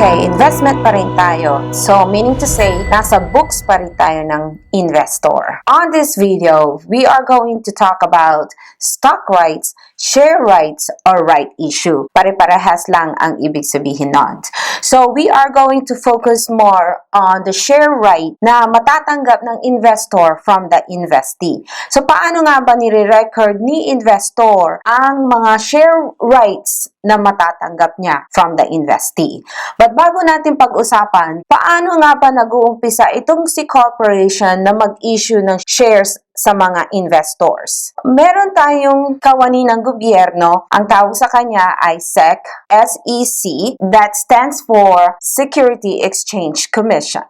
Okay, investment pa rin tayo. So, meaning to say, nasa books pa rin tayo ng investor. On this video, we are going to talk about stock rights, share rights, or right issue. Pare-parehas lang ang ibig sabihin nun. So, we are going to focus more on the share right na matatanggap ng investor from the investee. So, paano nga ba nire-record ni investor ang mga share rights na matatanggap niya from the investee? But bago natin pag-usapan, paano nga ba nag-uumpisa itong si corporation na mag-issue ng shares sa mga investors? Meron tayong kawani ng gobyerno, ang tawag sa kanya ay SEC, SEC, that stands for Security Exchange Commission.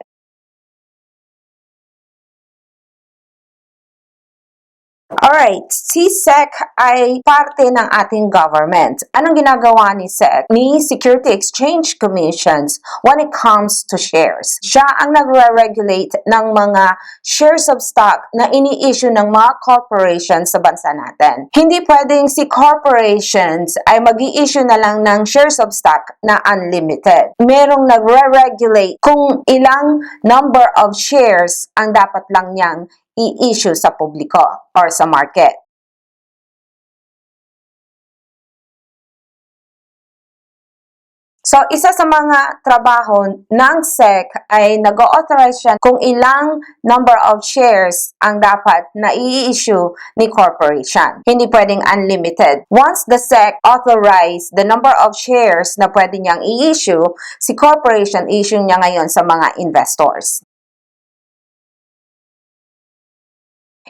Alright, si SEC ay parte ng ating government. Anong ginagawa ni SEC? Ni Security Exchange Commissions when it comes to shares. Siya ang nagre-regulate ng mga shares of stock na ini-issue ng mga corporations sa bansa natin. Hindi pwedeng si corporations ay mag-i-issue na lang ng shares of stock na unlimited. Merong nagre-regulate kung ilang number of shares ang dapat lang niyang i-issue sa publiko or sa market. So, isa sa mga trabaho ng SEC ay nag-authorize siya kung ilang number of shares ang dapat na i-issue ni corporation. Hindi pwedeng unlimited. Once the SEC authorize the number of shares na pwede niyang i-issue, si corporation issue niya ngayon sa mga investors.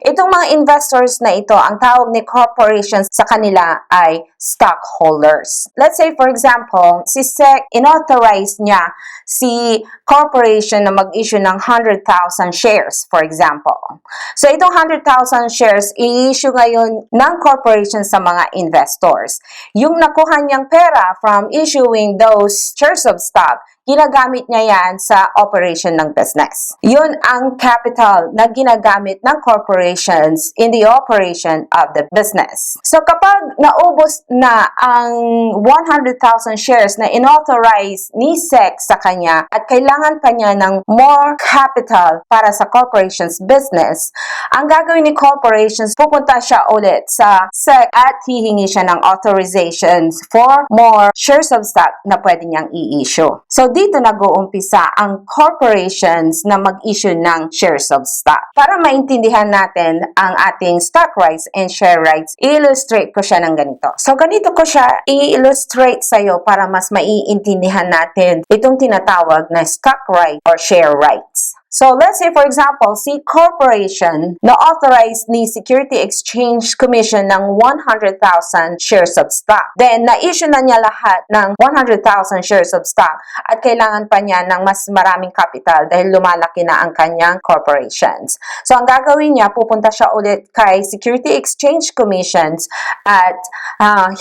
Itong mga investors na ito, ang tawag ni corporations sa kanila ay stockholders. Let's say, for example, si SEC, inauthorize niya si corporation na mag-issue ng 100,000 shares, for example. So, itong 100,000 shares, i-issue ngayon ng corporation sa mga investors. Yung nakuha niyang pera from issuing those shares of stock, ginagamit niya yan sa operation ng business. Yun ang capital na ginagamit ng corporations in the operation of the business. So kapag naubos na ang 100,000 shares na inauthorize ni SEC sa kanya at kailangan pa niya ng more capital para sa corporation's business, ang gagawin ni corporations, pupunta siya ulit sa SEC at hihingi siya ng authorizations for more shares of stock na pwede niyang i-issue. So dito nag-uumpisa ang corporations na mag-issue ng shares of stock. Para maintindihan natin ang ating stock rights and share rights, i-illustrate ko siya ng ganito. So ganito ko siya i-illustrate sa'yo para mas maiintindihan natin itong tinatawag na stock right or share rights. So, let's say, for example, si corporation na authorize ni Security Exchange Commission ng 100,000 shares of stock. Then, na-issue na niya lahat ng 100,000 shares of stock at kailangan pa niya ng mas maraming capital dahil lumalaki na ang kanyang corporations. So, ang gagawin niya, pupunta siya ulit kay Security Exchange Commissions at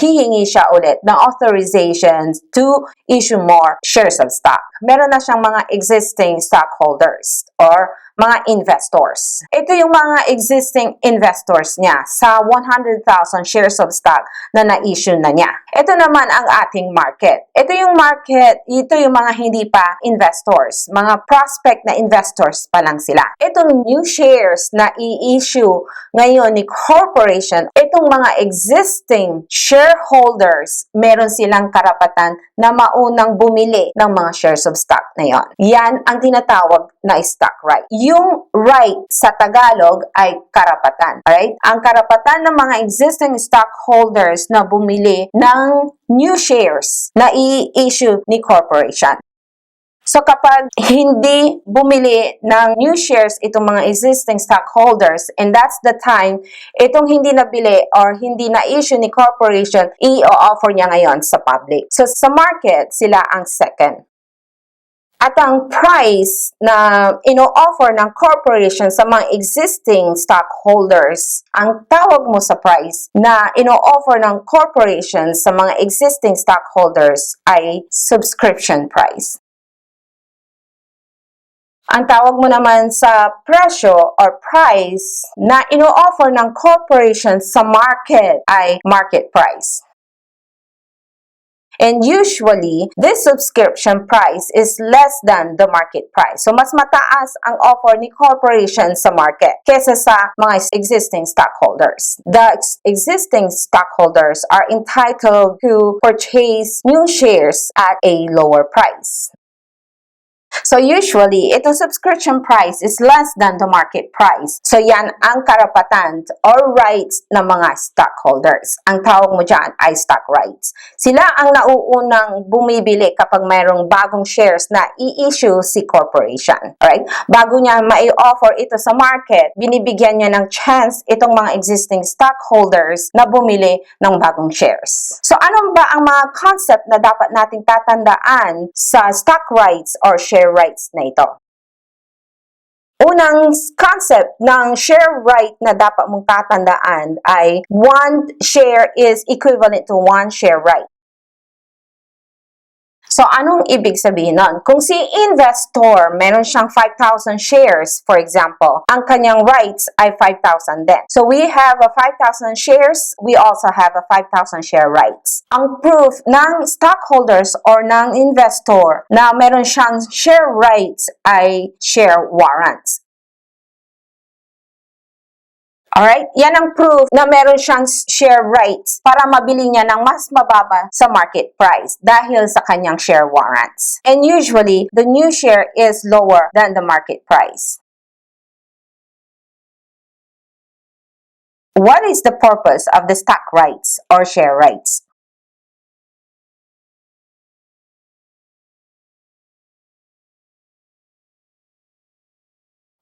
hihingi siya ulit ng authorizations to issue more shares of stock. Meron na siyang mga existing stockholders or mga investors. Ito yung mga existing investors niya sa 100,000 shares of stock na na-issue na niya. Ito naman ang ating market. Ito yung market, ito yung mga hindi pa investors, mga prospect na investors pa lang sila. Itong new shares na i-issue ngayon ni corporation, itong mga existing shareholders, meron silang karapatan na maunang bumili ng mga shares of stock na yon. Yan ang tinatawag na stock right. Yung right sa Tagalog ay karapatan. Alright? Ang karapatan ng mga existing stockholders na bumili ng new shares na i-issue ni corporation. So kapag hindi bumili ng new shares itong mga existing stockholders, and that's the time itong hindi nabili or hindi na-issue ni corporation, i-offer niya ngayon sa public. So sa market, sila ang second. At ang price na ino-offer ng corporation sa mga existing stockholders, ang tawag mo sa price na ino-offer ng corporation sa mga existing stockholders ay subscription price. Ang tawag mo naman sa presyo or price na ino-offer ng corporation sa market ay market price. And usually, this subscription price is less than the market price. So, mas mataas ang offer ni corporation sa market kesa sa mga existing stockholders. The existing stockholders are entitled to purchase new shares at a lower price. So usually, itong subscription price is less than the market price. So yan ang karapatan or rights ng mga stockholders. Ang tawag mo dyan ay stock rights. Sila ang nauunang bumibili kapag mayroong bagong shares na i-issue si corporation. Alright? Bago niya mai-offer ito sa market, binibigyan niya ng chance itong mga existing stockholders na bumili ng bagong shares. So ano ba ang mga concept na dapat nating tatandaan sa stock rights or share rights na ito? Unang concept ng share right na dapat mong tatandaan ay one share is equivalent to one share right. So, anong ibig sabihin nun? Kung si investor, meron siyang 5,000 shares, for example, ang kanyang rights ay 5,000 din. So, we have a 5,000 shares, we also have a 5,000 share rights. Ang proof ng stockholders or ng investor na meron siyang share rights ay share warrants. Alright? Yan ang proof na meron siyang share rights para mabili niya ng mas mababa sa market price dahil sa kanyang share warrants. And usually, the new share is lower than the market price. What is the purpose of the stock rights or share rights?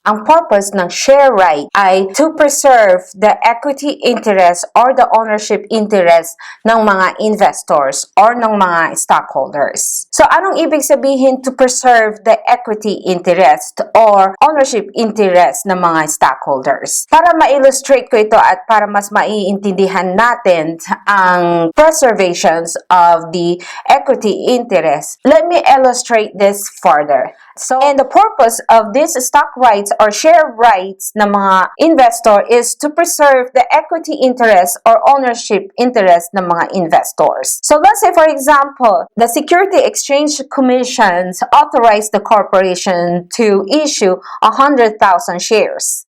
Ang purpose ng share right ay to preserve the equity interest or the ownership interest ng mga investors or ng mga stockholders. So, anong ibig sabihin to preserve the equity interest or ownership interest ng mga stockholders? Para ma-illustrate ko ito at para mas maiintindihan natin ang preservations of the equity interest, let me illustrate this further. So, and the purpose of this stock rights or share rights ng mga investor is to preserve the equity interest or ownership interest ng mga investors. So, let's say for example, the Security Exchange Commission authorized the corporation to issue 100,000 shares.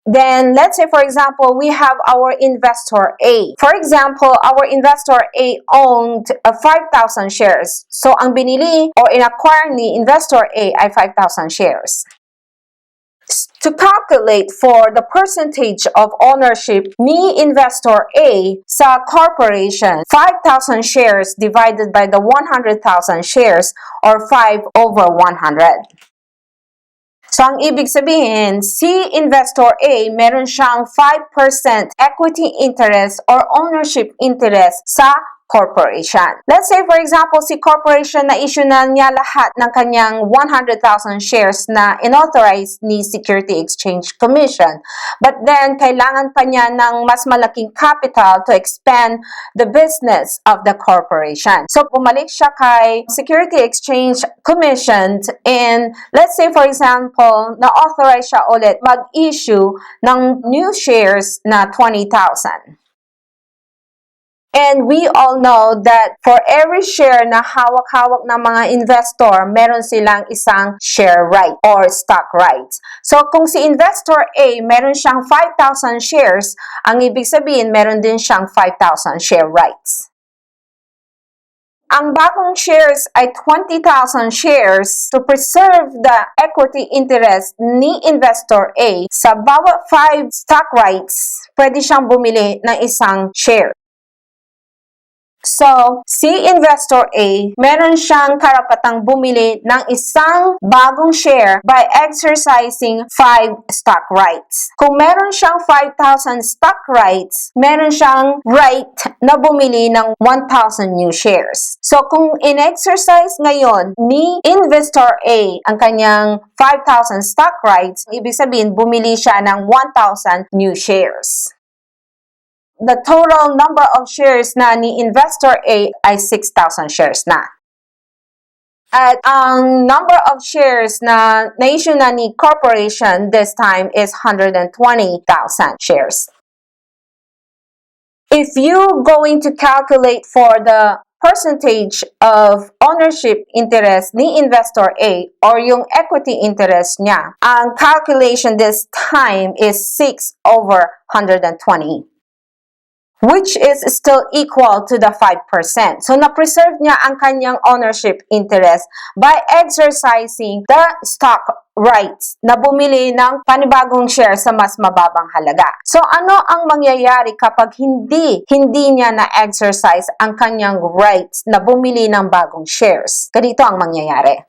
Then, let's say, for example, we have our investor A. For example, our investor A owned 5,000 shares. So, ang binili or in-acquire ni investor A ay 5,000 shares. To calculate for the percentage of ownership ni investor A sa corporation, 5,000 shares divided by the 100,000 shares or 5 over 100. So, ang ibig sabihin, si investor A, meron siyang 5% equity interest or ownership interest sa corporation. Let's say, for example, si corporation na issue na niya lahat ng kanyang 100,000 shares na inauthorize ni Security Exchange Commission. But then, kailangan pa niya ng mas malaking capital to expand the business of the corporation. So, bumalik siya kay Security Exchange Commission and let's say, for example, na-authorize siya ulit mag-issue ng new shares na 20,000. And we all know that for every share na hawak-hawak ng mga investor, meron silang isang share right or stock rights. So, kung si investor A, meron siyang 5,000 shares, ang ibig sabihin, meron din siyang 5,000 share rights. Ang bagong shares ay 20,000 shares to preserve the equity interest ni investor A. Sa bawat 5 stock rights, pwede siyang bumili ng isang share. So, si investor A, meron siyang karapatang bumili ng isang bagong share by exercising 5 stock rights. Kung meron siyang 5,000 stock rights, meron siyang right na bumili ng 1,000 new shares. So, kung in-exercise ngayon ni investor A ang kanyang 5,000 stock rights, ibig sabihin, bumili siya ng 1,000 new shares. The total number of shares na ni investor A ay 6,000 shares na. At ang number of shares na na-issue na ni corporation this time is 120,000 shares. If you going to calculate for the percentage of ownership interest ni investor A or yung equity interest niya. Ang calculation this time is 6 over 120. Which is still equal to the 5%. So, na-preserve niya ang kanyang ownership interest by exercising the stock rights na bumili ng panibagong share sa mas mababang halaga. So, ano ang mangyayari kapag hindi niya na-exercise ang kanyang rights na bumili ng bagong shares? Ganito ang mangyayari.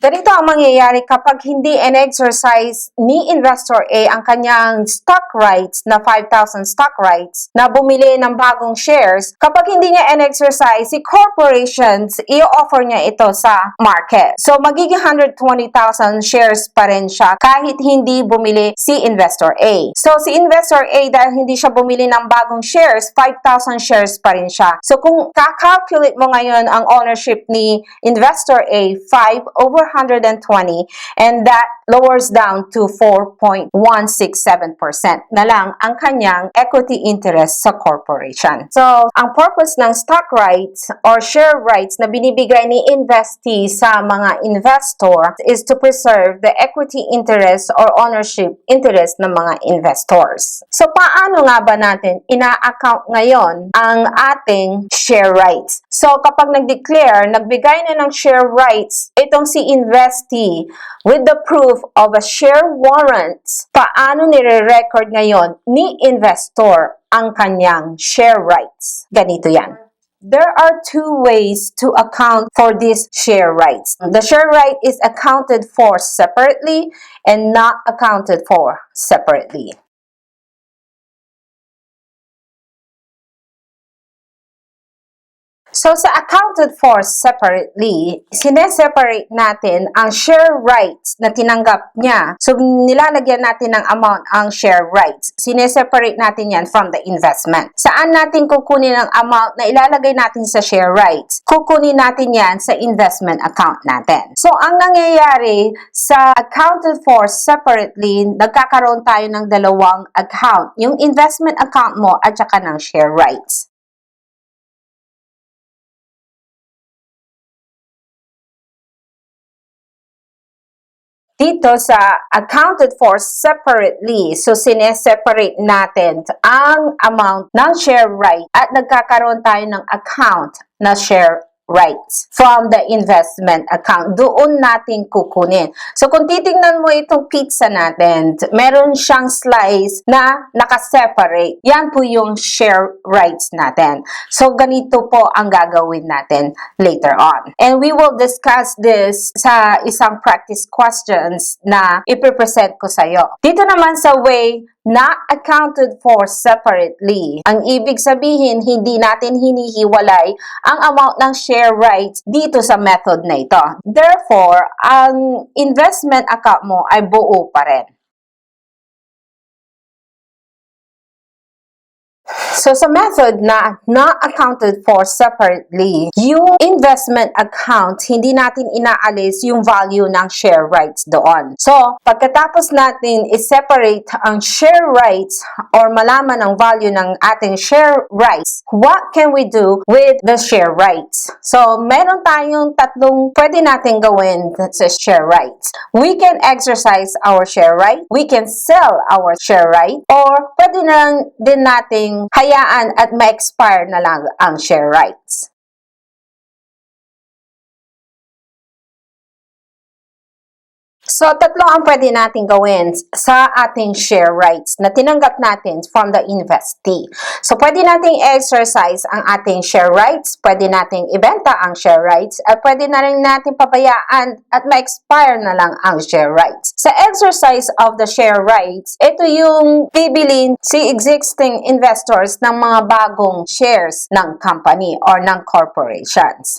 Ganito ang mangyayari kapag hindi in-exercise ni investor A ang kanyang stock rights na 5,000 stock rights na bumili ng bagong shares. Kapag hindi niya in-exercise, si corporations, i-offer niya ito sa market. So, magiging 120,000 shares pa rin siya kahit hindi bumili si investor A. So, si investor A, dahil hindi siya bumili ng bagong shares, 5,000 shares pa rin siya. So, kung kakalculate mo ngayon ang ownership ni investor A, 5 over 120, and that lowers down to 4.167% na lang ang kanyang equity interest sa corporation. So, ang purpose ng stock rights or share rights na binibigay ni investee sa mga investor is to preserve the equity interest or ownership interest ng mga investors. So, paano nga ba natin ina-account ngayon ang ating share rights? So, kapag nag-declare, nagbigay na ng share rights itong si investee with the proof of a share warrant, paano nire-record ngayon ni investor ang kanyang share rights? Ganito yan. There are two ways to account for these share rights. The share right is accounted for separately and not accounted for separately. So, sa accounted for separately, sineseparate natin ang share rights na tinanggap niya. So, nilalagyan natin ng amount ang share rights. Sineseparate natin yan from the investment. Saan natin kukunin ang amount na ilalagay natin sa share rights? Kukunin natin yan sa investment account natin. So, ang nangyayari sa accounted for separately, nagkakaroon tayo ng dalawang account. Yung investment account mo at saka ng share rights. Dito sa accounted for separately, so sineseparate natin ang amount ng share right at nagkakaroon tayo ng account na share rights from the investment account. Doon natin kukunin. So, kung titingnan mo itong pizza natin, meron siyang slice na nakaseparate. Yan po yung share rights natin. So, ganito po ang gagawin natin later on. And we will discuss this sa isang practice questions na ipipresent ko sa'yo. Dito naman sa way not accounted for separately. Ang ibig sabihin, hindi natin hinihiwalay ang amount ng share rights dito sa method na ito. Therefore, ang investment account mo ay buo pa rin. So, sa method na not accounted for separately, yung investment account, hindi natin inaalis yung value ng share rights doon. So, pagkatapos natin i-separate ang share rights or malaman ang value ng ating share rights, what can we do with the share rights? So, meron tayong tatlong pwede natin gawin sa share rights. We can exercise our share right, we can sell our share right, or pwede na din nating hayaan at ma-expire na lang ang share rights. So, tatlo ang pwede natin gawin sa ating share rights na tinanggap natin from the investee. So, pwede nating exercise ang ating share rights, pwede nating ibenta ang share rights, at pwede na rin natin pabayaan at ma-expire na lang ang share rights. Sa exercise of the share rights, ito yung bibilin si existing investors ng mga bagong shares ng company or ng corporations.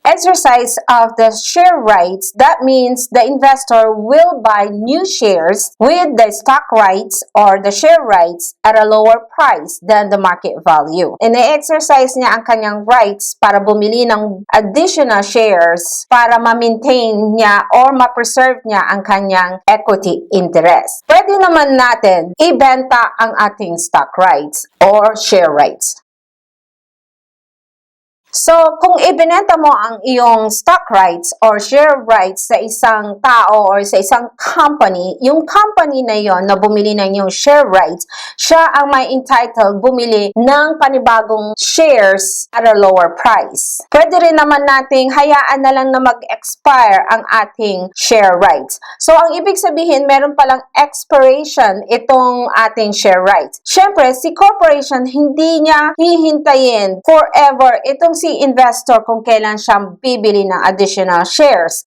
exercise of the share rights, that means the investor will buy new shares with the stock rights or the share rights at a lower price than the market value. Ine-exercise niya ang kanyang rights para bumili ng additional shares para ma-maintain niya or ma-preserve niya ang kanyang equity interest. Pwede naman natin ibenta ang ating stock rights or share rights. So, kung ibinenta mo ang iyong stock rights or share rights sa isang tao or sa isang company, yung company na yon na bumili ng iyong share rights, siya ang may entitled bumili ng panibagong shares at a lower price. Pwede rin naman nating hayaan na lang na mag-expire ang ating share rights. So, ang ibig sabihin, meron palang expiration itong ating share rights. Siyempre, si corporation, hindi niya hihintayin forever itong si investor kung kailan siya bibili ng additional shares.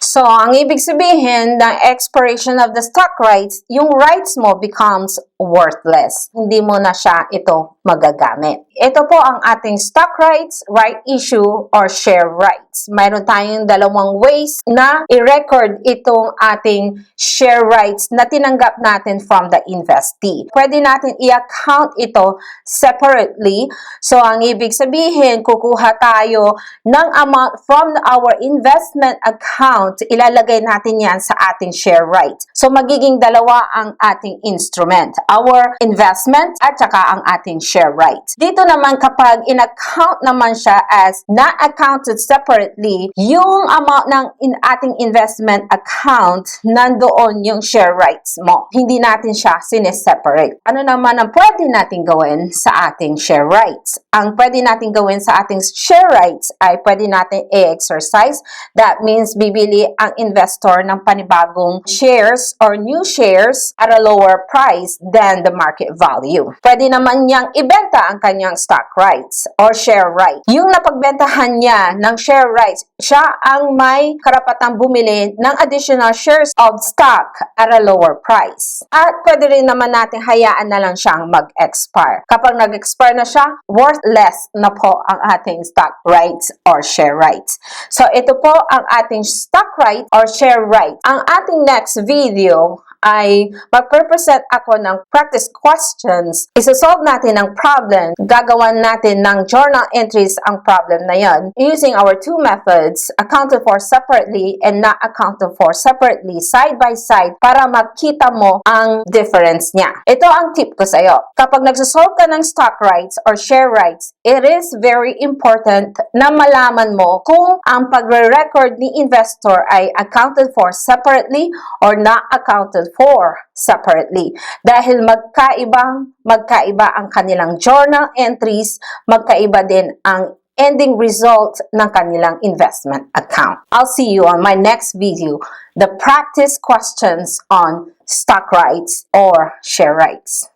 So, ang ibig sabihin ng expiration of the stock rights, yung rights mo becomes worthless. Hindi mo na siya ito magagamit. Ito po ang ating stock rights, right issue, or share rights. Mayroon tayong dalawang ways na i-record itong ating share rights na tinanggap natin from the investee. Pwede natin i-account ito separately. So, ang ibig sabihin, kukuha tayo ng amount from our investment account, ilalagay natin yan sa ating share rights. So, magiging dalawa ang ating instrument, our investment at saka ang ating share rights. Dito naman kapag in-account naman siya as not accounted separately, yung amount ng ating investment account, nandoon yung share rights mo. Hindi natin siya sineseparate. Ano naman ang pwede natin gawin sa ating share rights? Ang pwede natin gawin sa ating share rights ay pwede natin i-exercise. That means bibili ang investor ng panibagong shares or new shares at a lower price than the market value. Pwede naman niyang ibenta ang kanyang stock rights or share rights. Yung napagbentahan niya ng share rights, siya ang may karapatang bumili ng additional shares of stock at a lower price. At pwede rin naman natin hayaan na lang siyang mag-expire. Kapag nag-expire na siya, worthless na po ang ating stock rights or share rights. So, ito po ang ating stock rights or share rights. Ang ating next video ay mag-present ako ng practice questions. Isa-solve natin ang problem. Gagawan natin ng journal entries ang problem na yan using our two methods, accounted for separately and not accounted for separately, side by side, para makita mo ang difference niya. Ito ang tip ko sa'yo. Kapag nagsasolve ka ng stock rights or share rights, it is very important na malaman mo kung ang pagre-record ni investor ay accounted for separately or not accounted for separately. Dahil magkaiba ang kanilang journal entries, magkaiba din ang ending result ng kanilang investment account. I'll see you on my next video, the practice questions on stock rights or share rights.